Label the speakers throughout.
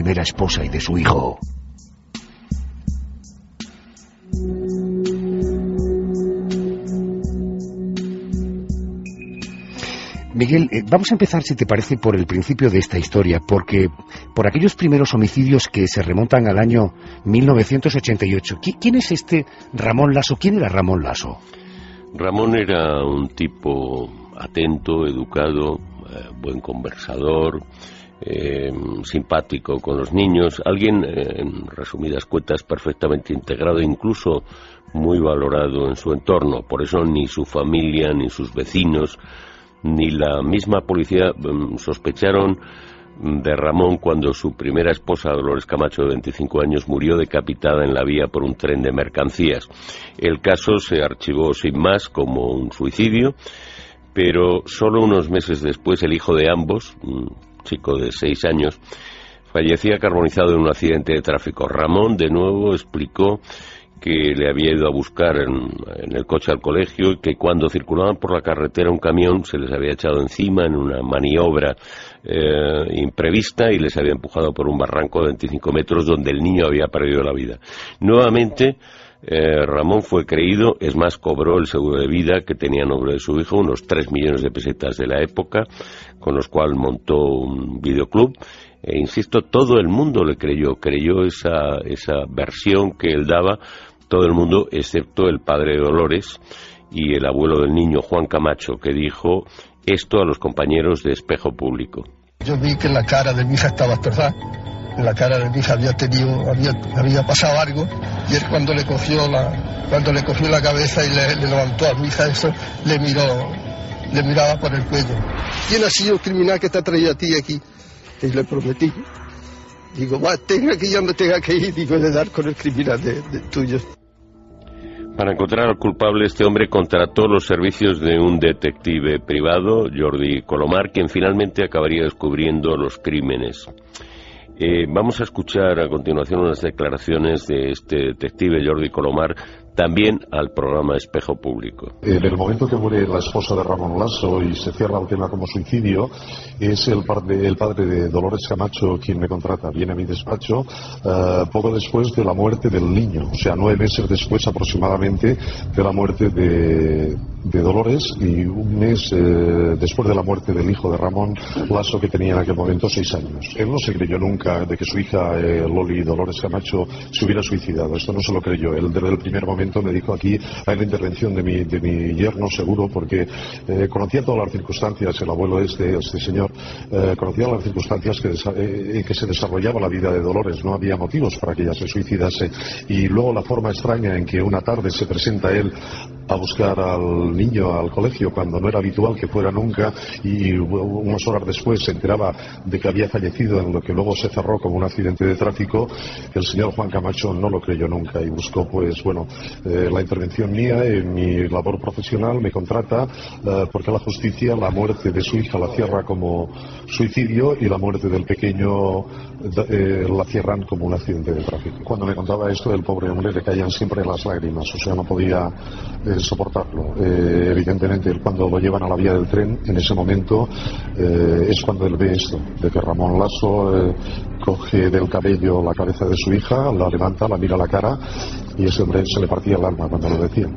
Speaker 1: primera esposa y de su hijo. Miguel, vamos a empezar, si te parece, por el principio de esta historia, porque por aquellos primeros homicidios que se remontan al año 1988. ¿Quién es este Ramón Laso? ¿Quién era Ramón Laso?
Speaker 2: Ramón era un tipo atento, educado, buen conversador, simpático con los niños, alguien, en resumidas cuentas, perfectamente integrado, incluso muy valorado en su entorno. Por eso ni su familia, ni sus vecinos, ni la misma policía sospecharon de Ramón cuando su primera esposa, Dolores Camacho, de 25 años, murió decapitada en la vía por un tren de mercancías. El caso se archivó sin más como un suicidio, pero solo unos meses después el hijo de ambos, un chico de 6 años, fallecía carbonizado en un accidente de tráfico. Ramón, de nuevo, explicó que le había ido a buscar en el coche al colegio y que cuando circulaban por la carretera un camión se les había echado encima en una maniobra imprevista y les había empujado por un barranco de 25 metros donde el niño había perdido la vida. Nuevamente Ramón fue creído, es más, cobró el seguro de vida que tenía a nombre de su hijo, unos 3 millones de pesetas de la época, con los cuales montó un videoclub. E insisto, todo el mundo le creyó esa versión que él daba, todo el mundo, excepto el padre de Dolores y el abuelo del niño, Juan Camacho, que dijo esto a los compañeros de Espejo Público.
Speaker 3: Yo vi que la cara de mi hija estaba destrozada, en la cara de mi hija había pasado algo, y él cuando le cogió la cabeza y le levantó a mi hija, eso le miraba por el cuello. ¿Quién ha sido el criminal que te ha traído a ti aquí? Y le prometí, digo, tenga que ya me tenga que ir, digo, de dar con el criminal de tuyo.
Speaker 2: Para encontrar al culpable, este hombre contrató los servicios de un detective privado, Jordi Colomar, quien finalmente acabaría descubriendo los crímenes. Vamos a escuchar a continuación unas declaraciones de este detective, Jordi Colomar, también al programa Espejo Público.
Speaker 4: En el momento que muere la esposa de Ramón Laso y se cierra el tema como suicidio, es el padre de Dolores Camacho quien me contrata. Viene a mi despacho poco después de la muerte del niño, o sea, 9 meses después aproximadamente de la muerte de Dolores y un mes después de la muerte del hijo de Ramón Laso, que tenía en aquel momento 6 años. Él no se creyó nunca de que su hija Loli Dolores Camacho se hubiera suicidado. Esto no se lo creyó. Él desde el primer momento me dijo, aquí hay la intervención de mi yerno seguro, porque conocía todas las circunstancias, el abuelo este señor, conocía las circunstancias en que se desarrollaba la vida de Dolores. No había motivos para que ella se suicidase, y luego la forma extraña en que una tarde se presenta él a buscar al niño al colegio cuando no era habitual que fuera nunca, y unas horas después se enteraba de que había fallecido en lo que luego se cerró como un accidente de tráfico. El señor Juan Camacho no lo creyó nunca y buscó, pues bueno, la intervención mía en mi labor profesional. Me contrata porque la justicia la muerte de su hija la cierra como suicidio y la muerte del pequeño la cierran como un accidente de tráfico. Cuando me contaba esto, el pobre hombre le caían siempre las lágrimas, o sea, no podía soportarlo. Evidentemente, cuando lo llevan a la vía del tren, en ese momento es cuando él ve esto, de que Ramón Laso coge del cabello la cabeza de su hija, la levanta, la mira a la cara, y ese hombre se le partía el alma cuando lo decía.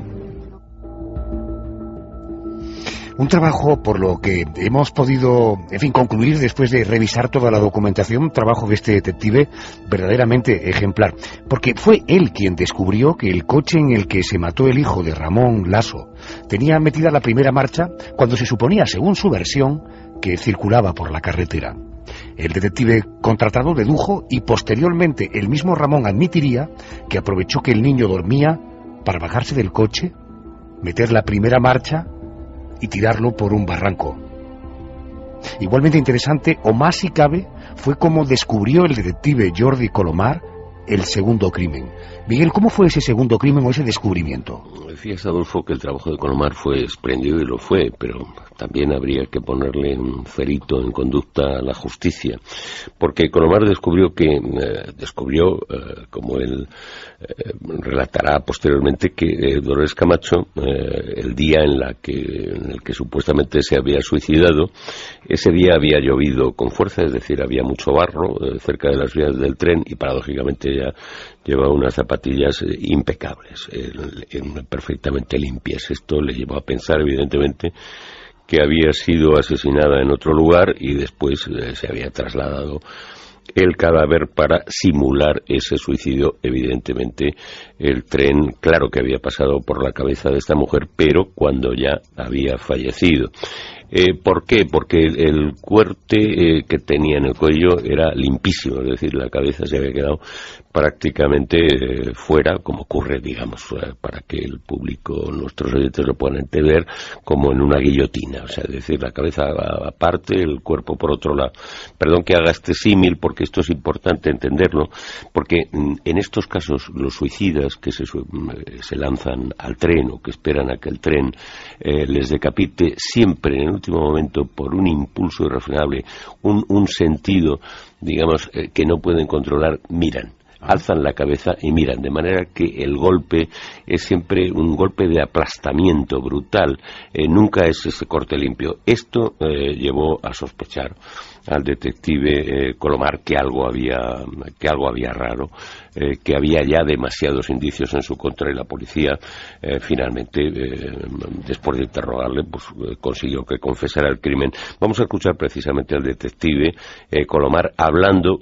Speaker 1: Un trabajo, por lo que hemos podido, concluir después de revisar toda la documentación, un trabajo de este detective verdaderamente ejemplar, porque fue él quien descubrió que el coche en el que se mató el hijo de Ramón Laso tenía metida la primera marcha cuando se suponía, según su versión, que circulaba por la carretera. El detective contratado dedujo, y posteriormente el mismo Ramón admitiría, que aprovechó que el niño dormía para bajarse del coche, meter la primera marcha y tirarlo por un barranco. Igualmente interesante, o más si cabe, fue como descubrió el detective Jordi Colomar el segundo crimen. Miguel, ¿cómo fue ese segundo crimen o ese descubrimiento?
Speaker 2: Fíjate, Adolfo, que el trabajo de Colomar fue espléndido y lo fue, pero también habría que ponerle un ferito en conducta a la justicia, porque Colomar descubrió, como él relatará posteriormente, que Dolores Camacho, el día en el que supuestamente se había suicidado, ese día había llovido con fuerza, es decir, había mucho barro cerca de las vías del tren y paradójicamente ella llevaba unas zapatillas impecables, perfectamente limpias. Esto le llevó a pensar, evidentemente, que había sido asesinada en otro lugar y después se había trasladado el cadáver para simular ese suicidio. Evidentemente el tren, claro que había pasado por la cabeza de esta mujer, pero cuando ya había fallecido. ¿Por qué? Porque el corte que tenía en el cuello era limpísimo, es decir, la cabeza se había quedado prácticamente fuera, como ocurre, digamos, para que el público, nuestros oyentes lo puedan entender, como en una guillotina, o sea, es decir, la cabeza aparte, el cuerpo por otro lado. Perdón que haga este símil, porque esto es importante entenderlo, porque en estos casos los suicidas que se lanzan al tren o que esperan a que el tren les decapite, siempre en el último momento, por un impulso irrefrenable, un sentido, digamos, que no pueden controlar, miran. Alzan la cabeza y miran, de manera que el golpe es siempre un golpe de aplastamiento brutal, nunca es ese corte limpio. Esto llevó a sospechar al detective Colomar que algo había raro, que había ya demasiados indicios en su contra, y la policía finalmente, después de interrogarle, pues consiguió que confesara el crimen. Vamos a escuchar precisamente al detective Colomar hablando,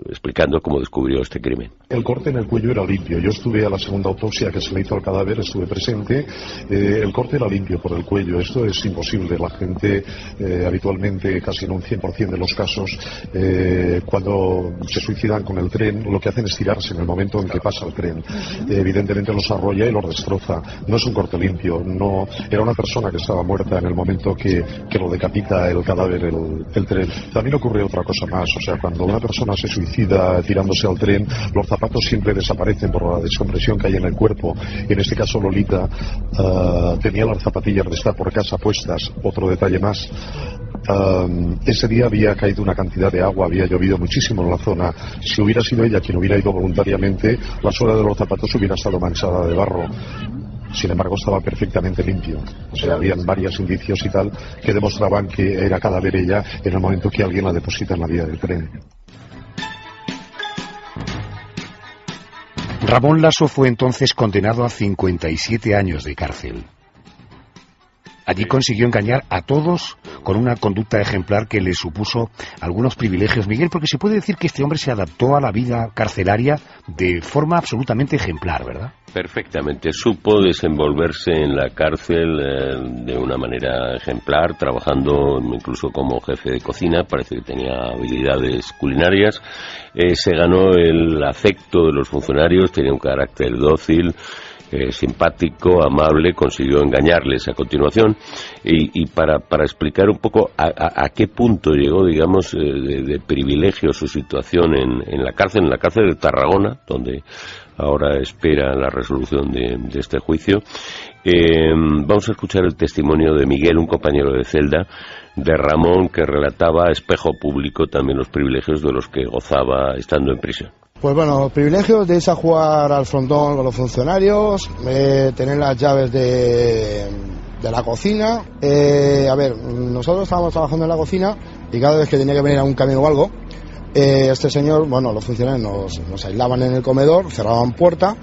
Speaker 2: explicando cómo descubrió este crimen.
Speaker 4: El corte en el cuello era limpio. Yo estuve a la segunda autopsia que se le hizo al cadáver, estuve presente. El corte era limpio por el cuello. Esto es imposible. La gente habitualmente, casi en un 100% de los casos, cuando se suicidan con el tren, lo que hacen es tirarse en el momento en que pasa el tren. Evidentemente los arrolla y los destroza. No es un corte limpio. No era una persona que estaba muerta en el momento que lo decapita el cadáver, el tren. También ocurre otra cosa más. O sea, cuando una persona se suicida tirándose al tren, los zapatos siempre desaparecen por la descompresión que hay en el cuerpo. En este caso Lolita tenía las zapatillas de estar por casa puestas. Otro detalle más, ese día había caído una cantidad de agua, había llovido muchísimo en la zona. Si hubiera sido ella quien hubiera ido voluntariamente, la suela de los zapatos hubiera estado manchada de barro. Sin embargo, estaba perfectamente limpio. O sea, habían varios indicios y tal que demostraban que era cadáver ella en el momento que alguien la deposita en la vía del tren.
Speaker 1: Ramón Lasso fue entonces condenado a 57 años de cárcel. Allí consiguió engañar a todos con una conducta ejemplar que le supuso algunos privilegios, Miguel, porque se puede decir que este hombre se adaptó a la vida carcelaria de forma absolutamente ejemplar, ¿verdad?
Speaker 2: Perfectamente, supo desenvolverse en la cárcel de una manera ejemplar, trabajando incluso como jefe de cocina, parece que tenía habilidades culinarias, se ganó el afecto de los funcionarios, tenía un carácter dócil, simpático, amable, consiguió engañarles a continuación, y para explicar un poco a qué punto llegó, digamos, de privilegio su situación en la cárcel de Tarragona, donde ahora espera la resolución de este juicio. Vamos a escuchar el testimonio de Miguel, un compañero de celda de Ramón, que relataba a espejo público también los privilegios de los que gozaba estando en prisión.
Speaker 5: Pues bueno, los privilegios de irse a jugar al frontón con los funcionarios, tener las llaves de la cocina. A ver, nosotros estábamos trabajando en la cocina y cada vez que tenía que venir a un camión o algo, este señor, bueno, los funcionarios nos aislaban en el comedor, cerraban puerta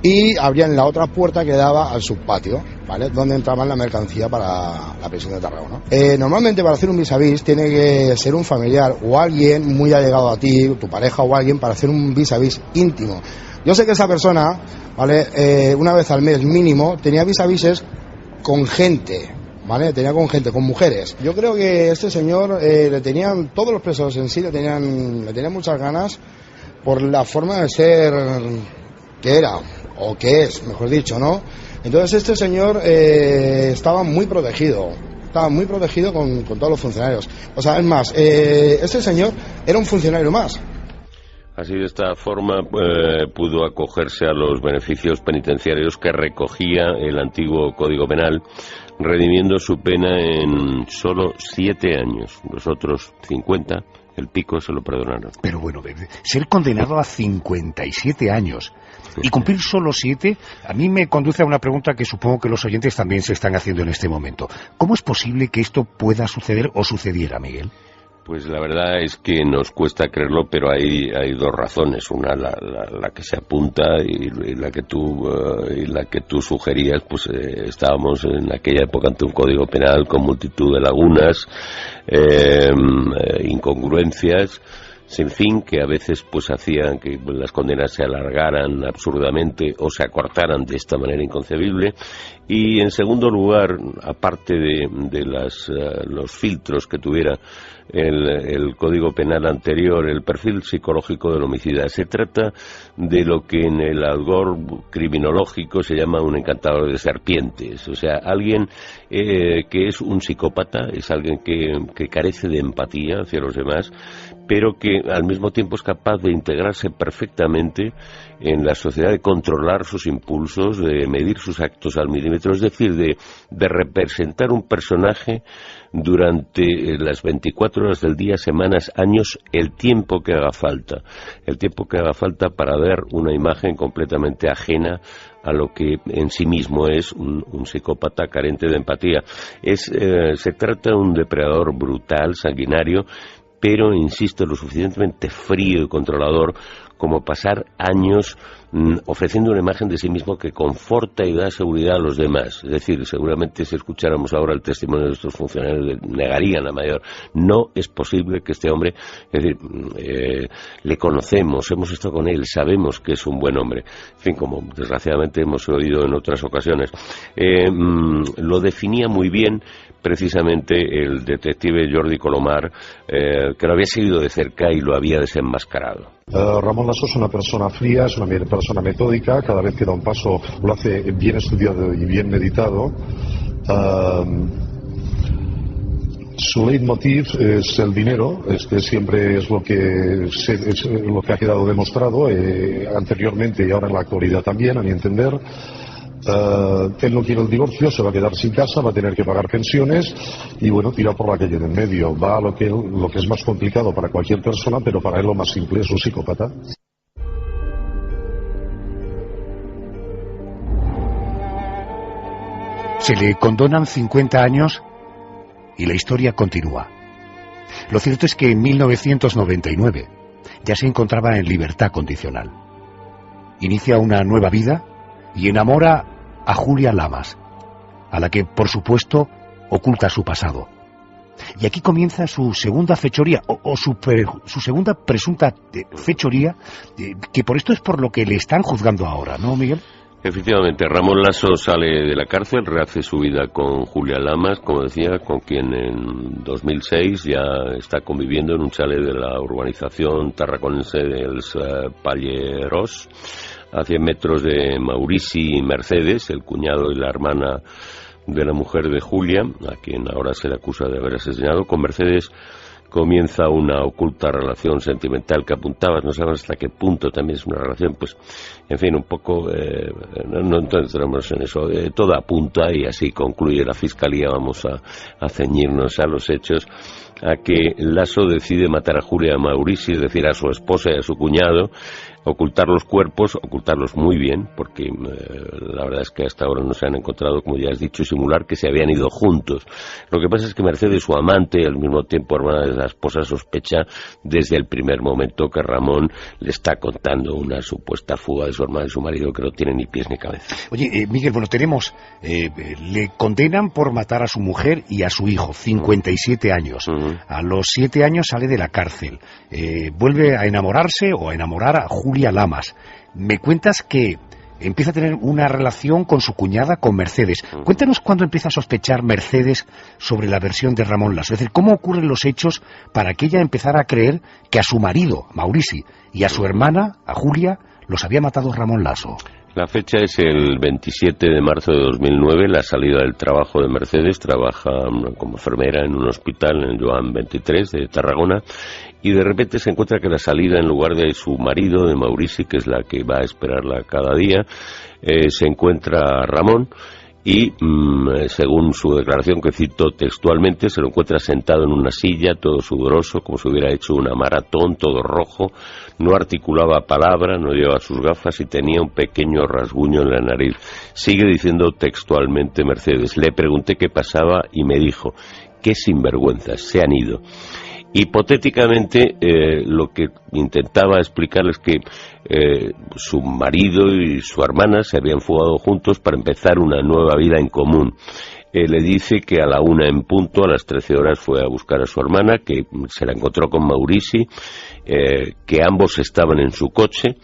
Speaker 5: y abrían la otra puerta que daba al subpatio, ¿vale?, donde entraba la mercancía para la prisión de Tarragona. Normalmente para hacer un vis-a-vis tiene que ser un familiar o alguien muy allegado a ti, tu pareja o alguien, para hacer un vis-a-vis íntimo. Yo sé que esa persona, ¿vale?, una vez al mes mínimo tenía vis-a-vises con gente, ¿vale?, tenía con gente, con mujeres. Yo creo que este señor le tenían, todos los presos en sí le tenían muchas ganas por la forma de ser que era, o que es, mejor dicho, ¿no? Entonces este señor estaba muy protegido con todos los funcionarios. O sea, es más, este señor era un funcionario más.
Speaker 2: Así, de esta forma, pudo acogerse a los beneficios penitenciarios que recogía el antiguo Código Penal, redimiendo su pena en solo 7 años. Los otros 50, el pico, se lo perdonaron.
Speaker 1: Pero bueno, ser condenado a 57 años y cumplir solo 7, a mí me conduce a una pregunta que supongo que los oyentes también se están haciendo en este momento. ¿Cómo es posible que esto pueda suceder o sucediera, Miguel?
Speaker 2: Pues la verdad es que nos cuesta creerlo, pero hay dos razones. Una, la que se apunta y la que tú sugerías. Pues estábamos en aquella época ante un Código Penal con multitud de lagunas, incongruencias sin fin, que a veces pues hacían que las condenas se alargaran absurdamente o se acortaran de esta manera inconcebible. Y en segundo lugar, aparte de los filtros que tuviera el Código Penal anterior, el perfil psicológico del homicida, se trata de lo que en el algor criminológico se llama un encantador de serpientes. O sea, alguien que es un psicópata, es alguien que carece de empatía hacia los demás, pero que al mismo tiempo es capaz de integrarse perfectamente en la sociedad, de controlar sus impulsos, de medir sus actos al milímetro, es decir, de representar un personaje durante las 24 horas del día, semanas, años, el tiempo que haga falta para dar una imagen completamente ajena a lo que en sí mismo es un psicópata carente de empatía. Se trata de un depredador brutal, sanguinario, pero, insisto, lo suficientemente frío y controlador como pasar años ofreciendo una imagen de sí mismo que conforta y da seguridad a los demás. Es decir, seguramente si escucháramos ahora el testimonio de estos funcionarios, negarían la mayor. No es posible que este hombre, es decir, le conocemos, hemos estado con él, sabemos que es un buen hombre. En fin, como desgraciadamente hemos oído en otras ocasiones. Lo definía muy bien precisamente el detective Jordi Colomar, que lo había seguido de cerca y lo había desenmascarado.
Speaker 4: Ramón Lasso es una persona fría, es una persona metódica, cada vez que da un paso lo hace bien estudiado y bien meditado. Su leitmotiv es el dinero, siempre es lo que ha quedado demostrado anteriormente y ahora en la actualidad también, a mi entender. Él no quiere el divorcio, se va a quedar sin casa, va a tener que pagar pensiones y bueno, tira por la calle en medio. Va a lo que es más complicado para cualquier persona, pero para él lo más simple es un psicópata.
Speaker 1: Se le condonan 50 años y la historia continúa. Lo cierto es que en 1999 ya se encontraba en libertad condicional. Inicia una nueva vida y enamora a Julia Lamas, a la que, por supuesto, oculta su pasado. Y aquí comienza su segunda fechoría, su segunda presunta fechoría, que por esto es por lo que le están juzgando ahora, ¿no, Miguel?
Speaker 2: Efectivamente, Ramón Lasso sale de la cárcel, rehace su vida con Julia Lamas, como decía, con quien en 2006 ya está conviviendo en un chalet de la urbanización tarraconense del Palleros, a 100 metros de Maurici y Mercedes, el cuñado y la hermana de la mujer de Julia, a quien ahora se le acusa de haber asesinado. Con Mercedes comienza una oculta relación sentimental que apuntabas, no sabes hasta qué punto también es una relación, pues, en fin, un poco, no entramos en eso, todo apunta, y así concluye la Fiscalía, vamos a ceñirnos a los hechos, a que Lasso decide matar a Julia Maurici, es decir, a su esposa y a su cuñado, ocultar los cuerpos, ocultarlos muy bien, porque la verdad es que hasta ahora no se han encontrado, como ya has dicho, simular que se habían ido juntos. Lo que pasa es que Mercedes, su amante, al mismo tiempo hermana de la esposa, sospecha desde el primer momento que Ramón le está contando una supuesta fuga de su hermana y su marido que no tiene ni pies ni cabeza.
Speaker 1: Oye, Miguel, bueno, le condenan por matar a su mujer y a su hijo, 57 años. A los 7 años sale de la cárcel. Vuelve a enamorarse o a enamorar a Julia Lamas. Me cuentas que empieza a tener una relación con su cuñada, con Mercedes. Cuéntanos cuándo empieza a sospechar Mercedes sobre la versión de Ramón Lasso. Es decir, cómo ocurren los hechos para que ella empezara a creer que a su marido, Maurici, y a su hermana, a Julia, los había matado Ramón Lasso.
Speaker 2: La fecha es el 27 de marzo de 2009, la salida del trabajo de Mercedes. Trabaja como enfermera en un hospital en el Joan 23 de Tarragona, y de repente se encuentra que la salida, en lugar de su marido, de Maurici, que es la que va a esperarla cada día, se encuentra Ramón. Y según su declaración, que cito textualmente, se lo encuentra sentado en una silla, todo sudoroso, como si hubiera hecho una maratón, todo rojo, no articulaba palabra, no llevaba sus gafas y tenía un pequeño rasguño en la nariz. Sigue diciendo textualmente Mercedes: le pregunté qué pasaba y me dijo: qué sinvergüenzas, se han ido. Hipotéticamente, lo que intentaba explicarles es que su marido y su hermana se habían fugado juntos para empezar una nueva vida en común. Le dice que a la 1 en punto, a las 13 horas, fue a buscar a su hermana, que se la encontró con Maurici, que ambos estaban en su coche,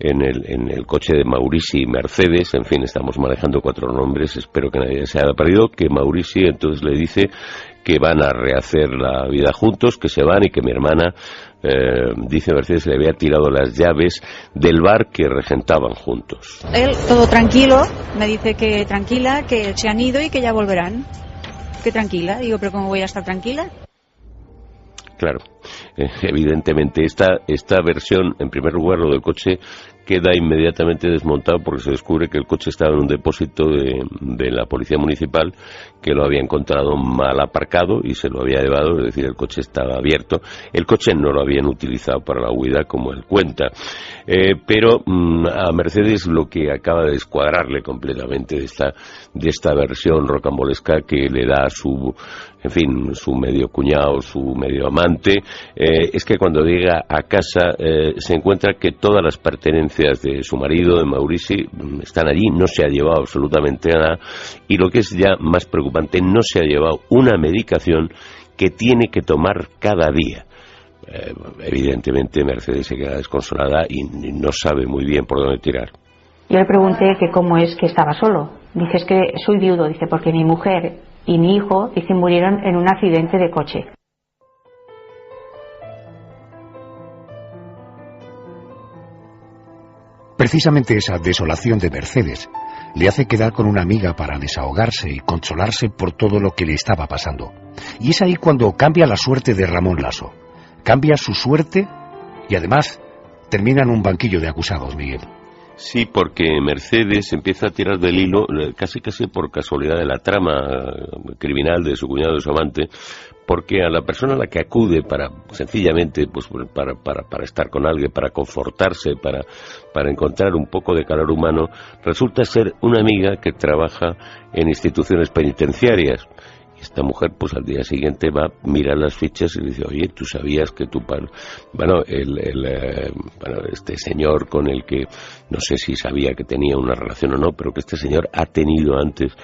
Speaker 2: en el coche de Maurici y Mercedes. En fin, estamos manejando 4 nombres, espero que nadie se haya perdido. Que Maurici entonces le dice que van a rehacer la vida juntos, que se van, y que mi hermana, dice Mercedes, le había tirado las llaves del bar que regentaban juntos.
Speaker 6: Él, todo tranquilo, me dice que tranquila, que se han ido y que ya volverán. Que tranquila. Digo, ¿pero cómo voy a estar tranquila?
Speaker 2: Claro, evidentemente esta versión, en primer lugar, lo del coche, queda inmediatamente desmontado porque se descubre que el coche estaba en un depósito de la policía municipal, que lo había encontrado mal aparcado y se lo había llevado, es decir, el coche estaba abierto. El coche no lo habían utilizado para la huida, como él cuenta. Pero a Mercedes lo que acaba de descuadrarle completamente de esta versión rocambolesca que le da su medio cuñado, su medio amante, es que cuando llega a casa se encuentra que todas las pertenencias de su marido, de Maurici, están allí. No se ha llevado absolutamente nada, y lo que es ya más preocupante, no se ha llevado una medicación que tiene que tomar cada día. Evidentemente Mercedes se queda desconsolada y no sabe muy bien por dónde tirar.
Speaker 7: Yo le pregunté que cómo es que estaba solo. Dice, es que soy viudo, dice, porque mi mujer y mi hijo, dice, murieron en un accidente de coche.
Speaker 1: Precisamente esa desolación de Mercedes le hace quedar con una amiga para desahogarse y consolarse por todo lo que le estaba pasando. Y es ahí cuando cambia la suerte de Ramón Lasso. Cambia su suerte y además termina en un banquillo de acusados, Miguel.
Speaker 2: Sí, porque Mercedes empieza a tirar del hilo, casi por casualidad, de la trama criminal de su cuñado, de su amante, porque a la persona a la que acude para, sencillamente, pues para estar con alguien, para confortarse, para encontrar un poco de calor humano, resulta ser una amiga que trabaja en instituciones penitenciarias. Esta mujer, pues al día siguiente va, mira las fichas y le dice: oye, ¿tú sabías que tu padre... Bueno, este señor con el que no sé si sabía que tenía una relación o no, pero que este señor ha tenido antes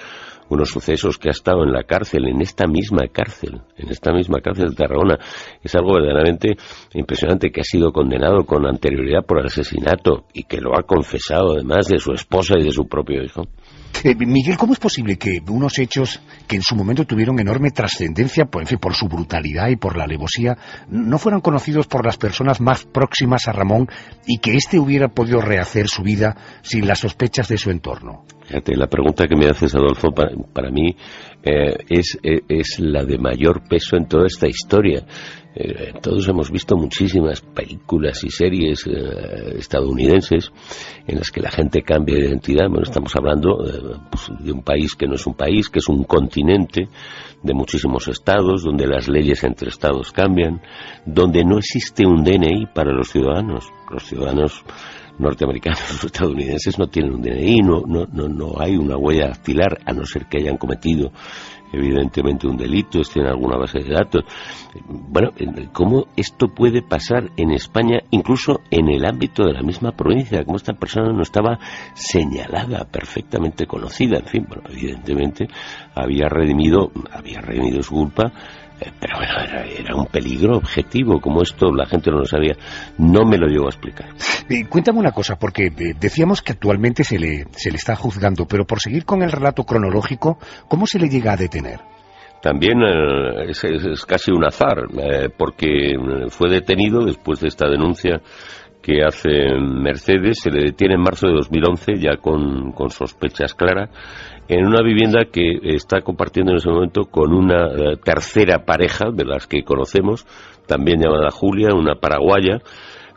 Speaker 2: unos sucesos, que ha estado en la cárcel, en esta misma cárcel de Tarragona. Es algo verdaderamente impresionante, que ha sido condenado con anterioridad por asesinato y que lo ha confesado, además, de su esposa y de su propio hijo.
Speaker 1: Miguel, ¿cómo es posible que unos hechos que en su momento tuvieron enorme trascendencia, por su brutalidad y por la alevosía, no fueran conocidos por las personas más próximas a Ramón, y que éste hubiera podido rehacer su vida sin las sospechas de su entorno?
Speaker 2: Fíjate, la pregunta que me haces, Adolfo, para mí es la de mayor peso en toda esta historia. Todos hemos visto muchísimas películas y series estadounidenses en las que la gente cambia de identidad. Bueno, estamos hablando de un país que no es un país, que es un continente de muchísimos estados, donde las leyes entre estados cambian, donde no existe un DNI para los ciudadanos. Los ciudadanos norteamericanos o estadounidenses no tienen un DNI, no hay una huella dactilar, a no ser que hayan cometido evidentemente un delito, esté en alguna base de datos. Bueno, ¿cómo esto puede pasar en España, incluso en el ámbito de la misma provincia? ¿Cómo esta persona no estaba señalada, perfectamente conocida? En fin, bueno, evidentemente había redimido su culpa, pero bueno, era un peligro objetivo. Como esto la gente no lo sabía, no me lo llegó a explicar.
Speaker 1: Cuéntame una cosa, porque decíamos que actualmente se le está juzgando, pero por seguir con el relato cronológico, ¿cómo se le llega a detener?
Speaker 2: También es casi un azar, porque fue detenido después de esta denuncia que hace Mercedes. Se le detiene en marzo de 2011, ya con sospechas claras, en una vivienda que está compartiendo en ese momento con una tercera pareja de las que conocemos, también llamada Julia, una paraguaya,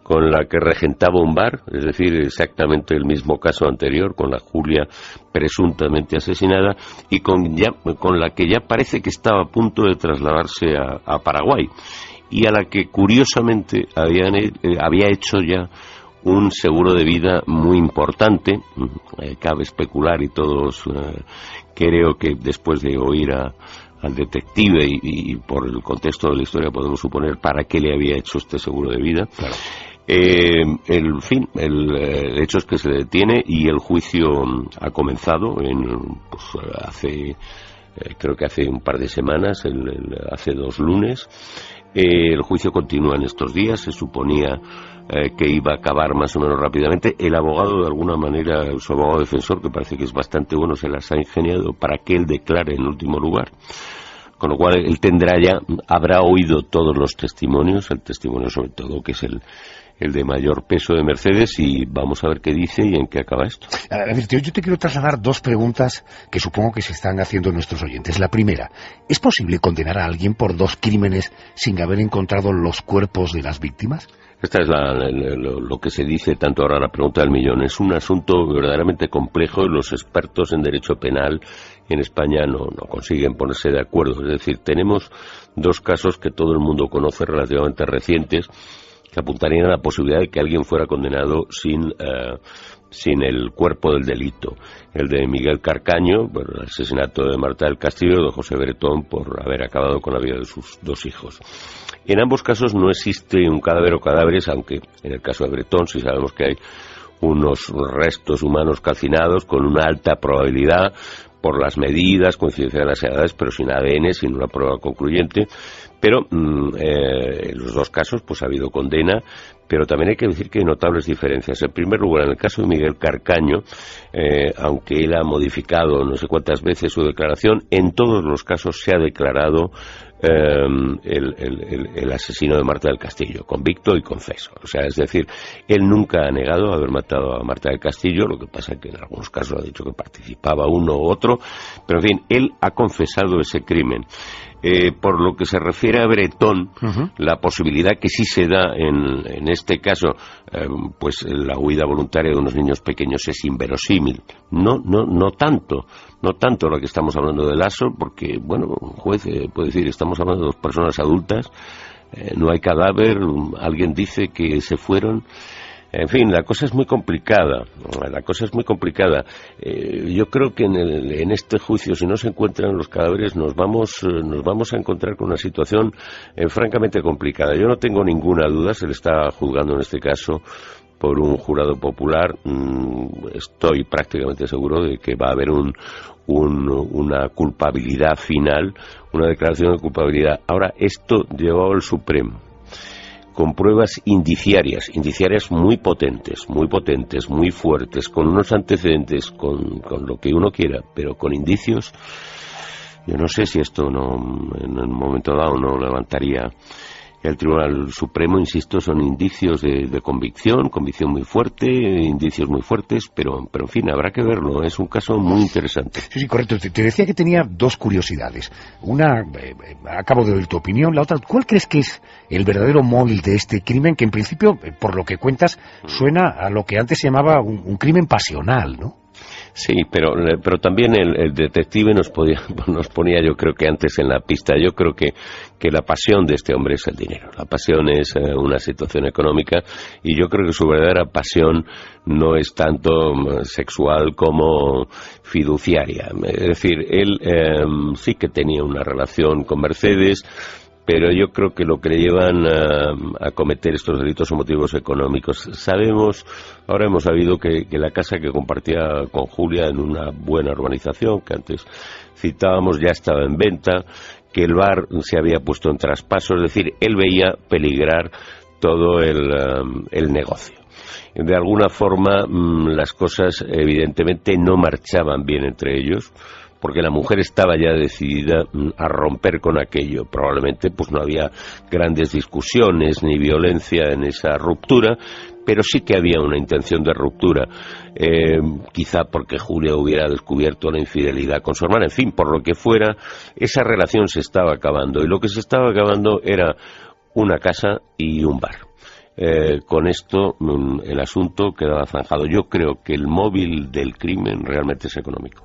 Speaker 2: con la que regentaba un bar, es decir, exactamente el mismo caso anterior, con la Julia presuntamente asesinada, y con la que ya parece que estaba a punto de trasladarse a Paraguay, y a la que curiosamente había hecho ya un seguro de vida muy importante. Cabe especular, y todos creo que después de oír al detective y por el contexto de la historia podemos suponer para qué le había hecho este seguro de vida. Claro. El hecho es que se detiene y el juicio ha comenzado creo que hace un par de semanas, hace 2 lunes. El juicio continúa en estos días. Se suponía que iba a acabar más o menos rápidamente. El abogado, de alguna manera, su abogado defensor, que parece que es bastante bueno, se las ha ingeniado para que él declare en último lugar. Con lo cual él habrá oído todos los testimonios, el testimonio sobre todo, que es el de mayor peso de Mercedes, y vamos a ver qué dice y en qué acaba esto.
Speaker 1: A ver, yo te quiero trasladar 2 preguntas que supongo que se están haciendo nuestros oyentes. La primera, ¿es posible condenar a alguien por 2 crímenes sin haber encontrado los cuerpos de las víctimas?
Speaker 2: Esta es lo que se dice tanto ahora, la pregunta del millón. Es un asunto verdaderamente complejo y los expertos en derecho penal en España no consiguen ponerse de acuerdo. Es decir, tenemos 2 casos que todo el mundo conoce, relativamente recientes, que apuntarían a la posibilidad de que alguien fuera condenado sin el cuerpo del delito. El de Miguel Carcaño por el asesinato de Marta del Castillo, de José Bretón por haber acabado con la vida de sus 2 hijos. En ambos casos no existe un cadáver o cadáveres, aunque en el caso de Bretón sí sabemos que hay unos restos humanos calcinados con una alta probabilidad, por las medidas, coincidencia de las edades, pero sin ADN, sin una prueba concluyente. Pero en los 2 casos pues ha habido condena, pero también hay que decir que hay notables diferencias. En primer lugar, en el caso de Miguel Carcaño, aunque él ha modificado no sé cuántas veces su declaración, en todos los casos se ha declarado el asesino de Marta del Castillo, convicto y confeso. O sea, es decir, él nunca ha negado haber matado a Marta del Castillo, lo que pasa es que en algunos casos ha dicho que participaba uno u otro, pero en fin, él ha confesado ese crimen. Por lo que se refiere a Bretón, la posibilidad que sí se da en este caso, pues la huida voluntaria de unos niños pequeños es inverosímil. No tanto lo que estamos hablando de Lasso, porque, bueno, un juez puede decir, estamos hablando de 2 personas adultas, no hay cadáver, alguien dice que se fueron. En fin, la cosa es muy complicada. Yo creo que en este juicio, si no se encuentran los cadáveres, nos vamos a encontrar con una situación francamente complicada. Yo no tengo ninguna duda, se le está juzgando en este caso por un jurado popular. Estoy prácticamente seguro de que va a haber una culpabilidad final, una declaración de culpabilidad. Ahora, esto llevado al Supremo, con pruebas indiciarias muy potentes, muy fuertes, con unos antecedentes, con lo que uno quiera, pero con indicios. Yo no sé si esto en un momento dado no levantaría el Tribunal Supremo. Insisto, son indicios de convicción muy fuerte, indicios muy fuertes, pero en fin, habrá que verlo. Es un caso muy interesante.
Speaker 1: Sí, correcto. Te decía que tenía 2 curiosidades. Una, acabo de oír tu opinión. La otra, ¿cuál crees que es el verdadero móvil de este crimen, que en principio, por lo que cuentas, suena a lo que antes se llamaba un crimen pasional, ¿no?
Speaker 2: Sí, pero también el detective nos ponía, yo creo que antes en la pista. Yo creo que la pasión de este hombre es el dinero. La pasión es una situación económica, y yo creo que su verdadera pasión no es tanto sexual como fiduciaria. Es decir, él sí que tenía una relación con Mercedes, pero yo creo que lo que le llevan a cometer estos delitos son motivos económicos. Ahora hemos sabido que la casa que compartía con Julia en una buena urbanización, que antes citábamos, ya estaba en venta, que el bar se había puesto en traspaso, es decir, él veía peligrar todo el negocio. De alguna forma las cosas evidentemente no marchaban bien entre ellos, porque la mujer estaba ya decidida a romper con aquello. Probablemente pues no había grandes discusiones ni violencia en esa ruptura, pero sí que había una intención de ruptura, quizá porque Julia hubiera descubierto la infidelidad con su hermana, en fin, por lo que fuera, esa relación se estaba acabando, y lo que se estaba acabando era una casa y un bar. Con esto el asunto quedaba zanjado. Yo creo que el móvil del crimen realmente es económico.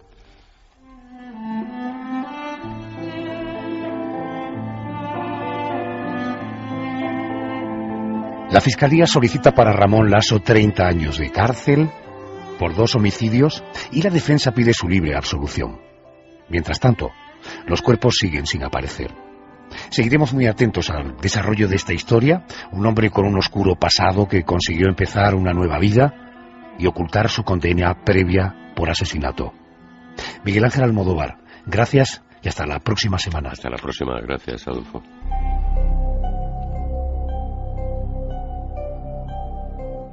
Speaker 1: La Fiscalía solicita para Ramón Laso 30 años de cárcel por 2 homicidios y la defensa pide su libre absolución. Mientras tanto, los cuerpos siguen sin aparecer. Seguiremos muy atentos al desarrollo de esta historia, un hombre con un oscuro pasado que consiguió empezar una nueva vida y ocultar su condena previa por asesinato. Miguel Ángel Almodóvar, gracias y hasta la próxima semana.
Speaker 2: Hasta la próxima, gracias, Adolfo.